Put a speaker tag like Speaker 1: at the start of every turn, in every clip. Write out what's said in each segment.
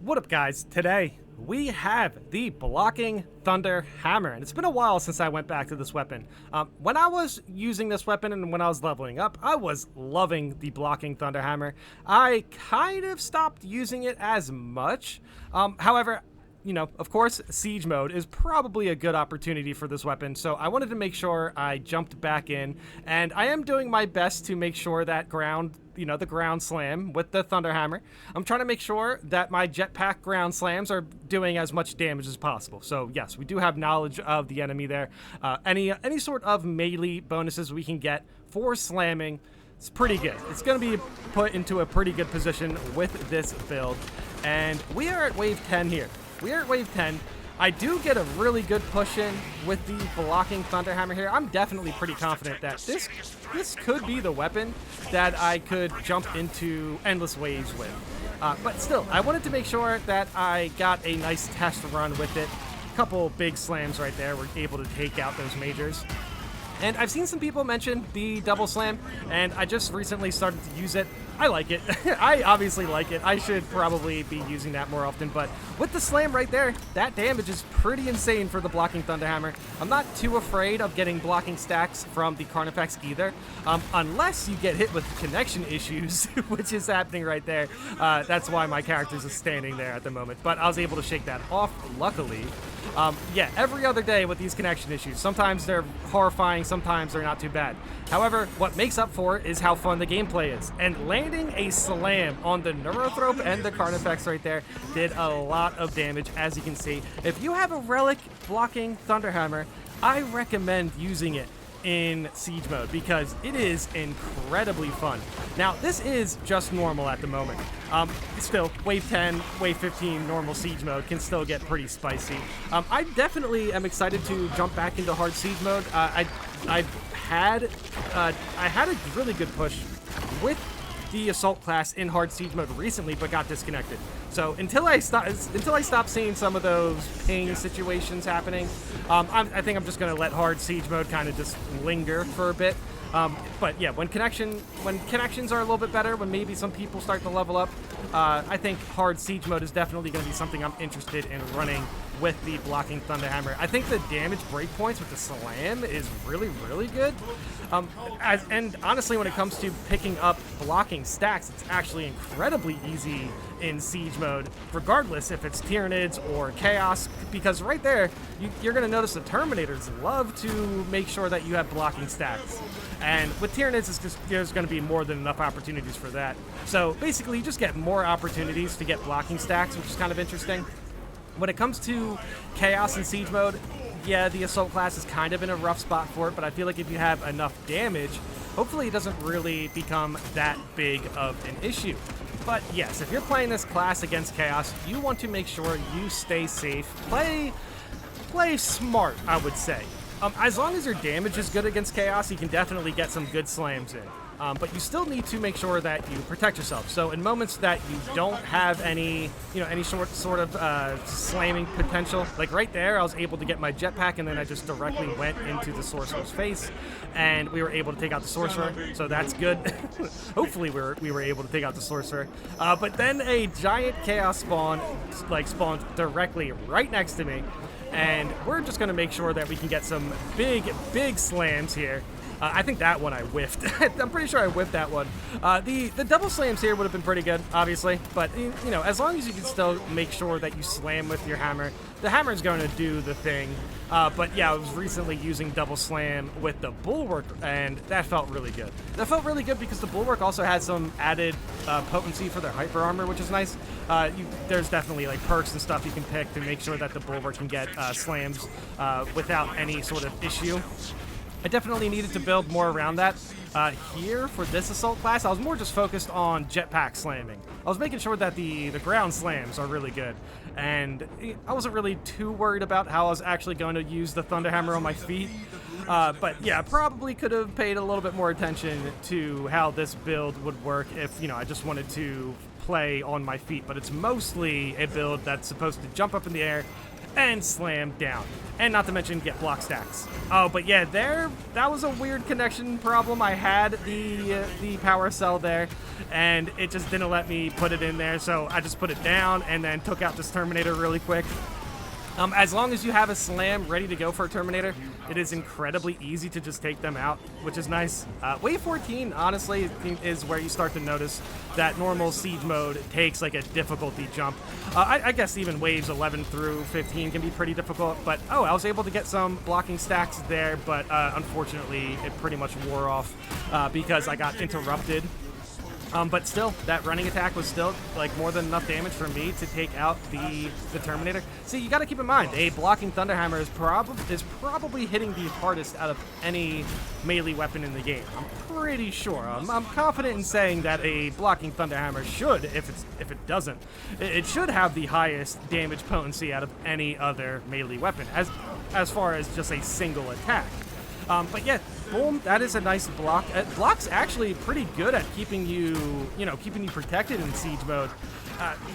Speaker 1: What up, guys? Today we have the blocking thunder hammer, and it's been a while since I went back to this weapon. When I was using this weapon and when I was leveling up, I was loving the blocking thunder hammer. I kind of stopped using it as much. However, you know, of course, siege mode is probably a good opportunity for this weapon, so I wanted to make sure I jumped back in, and I am doing my best to make sure that the ground slam with the thunder hammer. I'm trying to make sure that my jetpack ground slams are doing as much damage as possible. So yes, we do have knowledge of the enemy there. Any sort of melee bonuses we can get for slamming, it's pretty good. It's going to be put into a pretty good position with this build, and we are at wave 10 here. We are at wave 10. I do get a really good push in with the blocking thunder hammer here. I'm definitely pretty confident that this could be the weapon that I could jump into endless waves with. But still, I wanted to make sure that I got a nice test run with it. A couple big slams right there. We're able to take out those majors. And I've seen some people mention the double slam, and I just recently started to use it. I like it. I obviously like it. I should probably be using that more often, but with the slam right there, that damage is pretty insane for the blocking thunder hammer. I'm not too afraid of getting blocking stacks from the Carnifex either, unless you get hit with connection issues, which is happening right there. That's why my character's is standing there at the moment, but I was able to shake that off, luckily. Yeah, every other day with these connection issues. Sometimes they're horrifying, sometimes they're not too bad. However, what makes up for it is how fun the gameplay is. And landing a slam on the Neurothrope and the Carnifex right there did a lot of damage, as you can see. If you have a relic blocking Thunderhammer, I recommend using it in siege mode because it is incredibly fun. Now, this is just normal at the moment. Still, wave 10, wave 15 normal siege mode can still get pretty spicy. I definitely am excited to jump back into hard siege mode. I had a really good push with the assault class in hard siege mode recently, but got disconnected. So until I stop seeing some of those ping situations happening, I think I'm just gonna let hard siege mode kind of just linger for a bit. But yeah, when connections are a little bit better, when maybe some people start to level up, I think hard siege mode is definitely going to be something I'm interested in running with the blocking Thunderhammer. I think the damage breakpoints with the slam is really, really good. And honestly, when it comes to picking up blocking stacks, it's actually incredibly easy in siege mode, regardless if it's Tyranids or Chaos, because right there, you're going to notice the Terminators love to make sure that you have blocking stacks. And with Tyranids, there's going to be more than enough opportunities for that. So basically, you just get more opportunities to get blocking stacks, which is kind of interesting. When it comes to Chaos and siege mode, yeah, the assault class is kind of in a rough spot for it, but I feel like if you have enough damage, hopefully it doesn't really become that big of an issue. But yes, if you're playing this class against Chaos, you want to make sure you stay safe. Play smart, I would say. As long as your damage is good against Chaos, you can definitely get some good slams in. But you still need to make sure that you protect yourself. So in moments that you don't have any sort of slamming potential, like right there, I was able to get my jetpack, and then I just directly went into the sorcerer's face, and we were able to take out the sorcerer. So that's good. Hopefully we were able to take out the sorcerer. But then a giant chaos spawned directly right next to me, and we're just gonna make sure that we can get some big slams here. I think that one I whiffed. I'm pretty sure I whiffed that one. The double slams here would have been pretty good, obviously, but you know, as long as you can still make sure that you slam with your hammer, the hammer is going to do the thing. But yeah, I was recently using double slam with the bulwark, and that felt really good. That felt really good because the bulwark also had some added potency for their hyper armor, which is nice. There's definitely like perks and stuff you can pick to make sure that the bulwark can get slams without any sort of issue. I definitely needed to build more around that. Here, for this assault class, I was more just focused on jetpack slamming. I was making sure that the ground slams are really good, and I wasn't really too worried about how I was actually going to use the Thunderhammer on my feet. But yeah, probably could have paid a little bit more attention to how this build would work if, I just wanted to play on my feet. But it's mostly a build that's supposed to jump up in the air and slam down. And not to mention get block stacks. Oh, but yeah, that was a weird connection problem. I had the power cell there, and it just didn't let me put it in there, so I just put it down and then took out this Terminator really quick. As long as you have a slam ready to go for a Terminator, it is incredibly easy to just take them out, which is nice. Wave 14, honestly, is where you start to notice that normal siege mode takes like a difficulty jump. I guess even waves 11 through 15 can be pretty difficult, but I was able to get some blocking stacks there, but unfortunately, it pretty much wore off because I got interrupted. But still, that running attack was still like more than enough damage for me to take out the Terminator. See, you got to keep in mind, a blocking Thunderhammer is probably hitting the hardest out of any melee weapon in the game. I'm pretty sure. I'm confident in saying that a blocking Thunderhammer should, if it doesn't, it should have the highest damage potency out of any other melee weapon, as far as just a single attack. But yeah, boom, that is a nice block. Block's actually pretty good at keeping you protected in siege mode.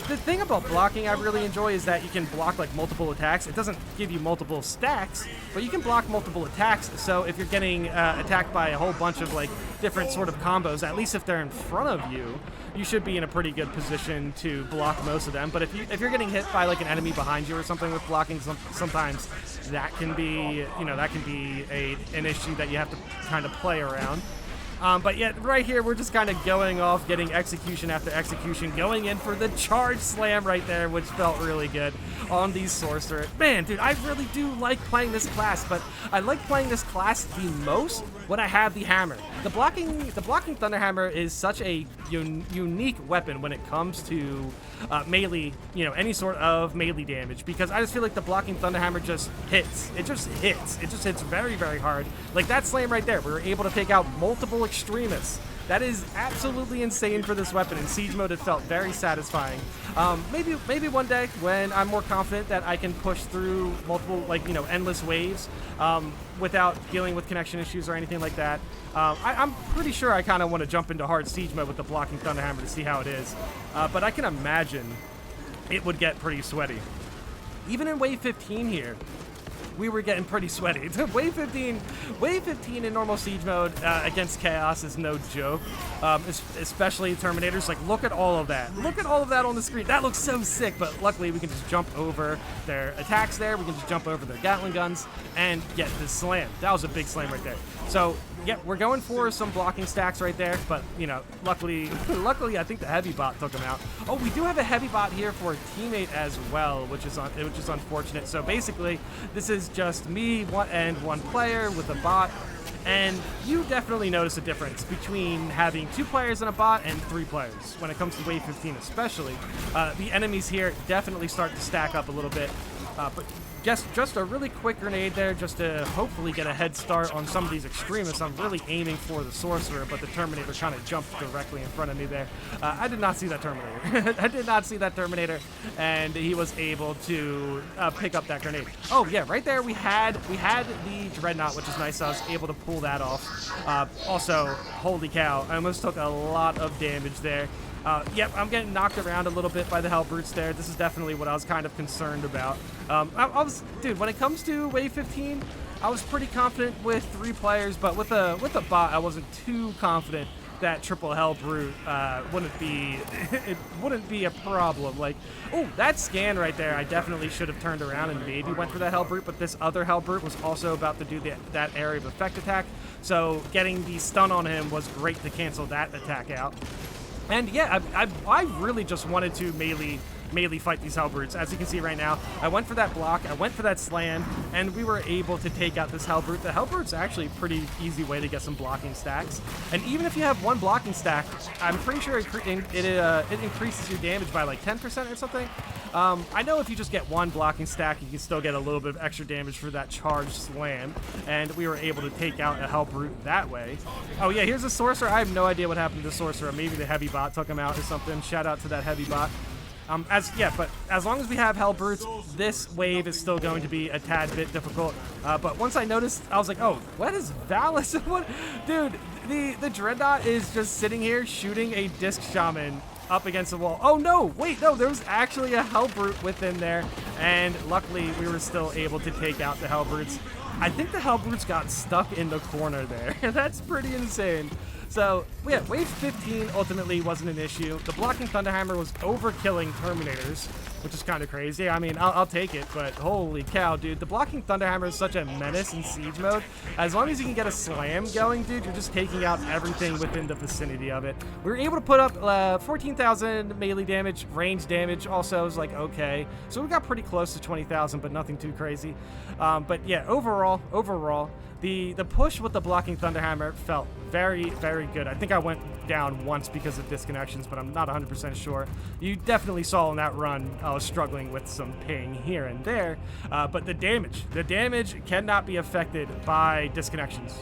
Speaker 1: The thing about blocking I really enjoy is that you can block like multiple attacks. It doesn't give you multiple stacks, but you can block multiple attacks. So if you're getting attacked by a whole bunch of like different sort of combos, at least if they're in front of you, you should be in a pretty good position to block most of them. But if you're getting hit by like an enemy behind you or something with blocking, sometimes that can be an issue that you have to kind of play around. But yet, right here, we're just kind of going off, getting execution after execution, going in for the charge slam right there, which felt really good on the sorcerer. Man, dude, I really do like playing this class, but I like playing this class the most when I have the hammer. The blocking Thunderhammer is such a unique weapon when it comes to melee, any sort of melee damage, because I just feel like the blocking Thunderhammer just hits. It just hits very, very hard. Like that slam right there, we were able to take out multiple extremists. That is absolutely insane for this weapon. In siege mode, it felt very satisfying. Maybe one day when I'm more confident that I can push through multiple, endless waves without dealing with connection issues or anything like that. I'm pretty sure I kind of want to jump into hard siege mode with the blocking Thunderhammer to see how it is. But I can imagine it would get pretty sweaty. Even in wave 15 here, we were getting pretty sweaty. Wave 15 in normal siege mode against Chaos is no joke, especially Terminators. Like, look at all of that. Look at all of that on the screen. That looks so sick, but luckily we can just jump over their attacks there. We can just jump over their Gatling guns and get this slam. That was a big slam right there. So, yeah, we're going for some blocking stacks right there, but, luckily I think the heavy bot took him out. Oh, we do have a heavy bot here for a teammate as well, which is unfortunate. So basically, this is just me and one player with a bot, and you definitely notice a difference between having 2 players and a bot and 3 players when it comes to wave 15 especially. The enemies here definitely start to stack up a little bit, but just a really quick grenade there just to hopefully get a head start on some of these extremists. I'm really aiming for the sorcerer, but the Terminator kind of jumped directly in front of me there. I did not see that Terminator. I did not see that Terminator, and he was able to pick up that grenade. Oh yeah, right there we had the Dreadnought, which is nice. So I was able to pull that off. Also, holy cow, I almost took a lot of damage there. Yep, I'm getting knocked around a little bit by the Hellbrutes there. This is definitely what I was kind of concerned about. Dude, when it comes to wave 15, I was pretty confident with 3 players, but with a bot, I wasn't too confident that triple Hellbrute wouldn't be a problem. Like, oh, that scan right there, I definitely should have turned around and maybe went for that Hellbrute, but this other Hellbrute was also about to do that area of effect attack, so getting the stun on him was great to cancel that attack out. And yeah, I really just wanted to melee fight these Hellbrutes. As you can see right now, I went for that block, I went for that slam, and we were able to take out this Hellbrute. The Hellbrute's actually a pretty easy way to get some blocking stacks. And even if you have 1 blocking stack, I'm pretty sure it increases your damage by like 10% or something. I know if you just get 1 blocking stack, you can still get a little bit of extra damage for that charged slam, and we were able to take out a Hellbrute that way. Oh yeah, here's a sorcerer. I have no idea what happened to the sorcerer. Maybe the heavy bot took him out or something. Shout out to that heavy bot. But as long as we have Hellbrutes, this wave is still going to be a tad bit difficult. But once I noticed, I was like, oh, what is Valis? What, dude? The Dreadnought is just sitting here shooting a Disc Shaman up against the wall. Oh no, wait, no, there was actually a Hellbrute within there, and luckily we were still able to take out the Hellbrutes. I think the Hellbrutes got stuck in the corner there. That's pretty insane. So, yeah, wave 15 ultimately wasn't an issue. The blocking Thunderhammer was overkilling Terminators, which is kind of crazy. I mean, I'll take it, but holy cow, dude. The blocking Thunderhammer is such a menace in siege mode. As long as you can get a slam going, dude, you're just taking out everything within the vicinity of it. We were able to put up 14,000 melee damage, range damage also was like okay. So we got pretty close to 20,000, but nothing too crazy. But yeah, overall, the push with the blocking Thunderhammer felt very, very good. I think I went down once because of disconnections, but I'm not 100% sure. You definitely saw in that run I was struggling with some ping here and there, but the damage cannot be affected by disconnections.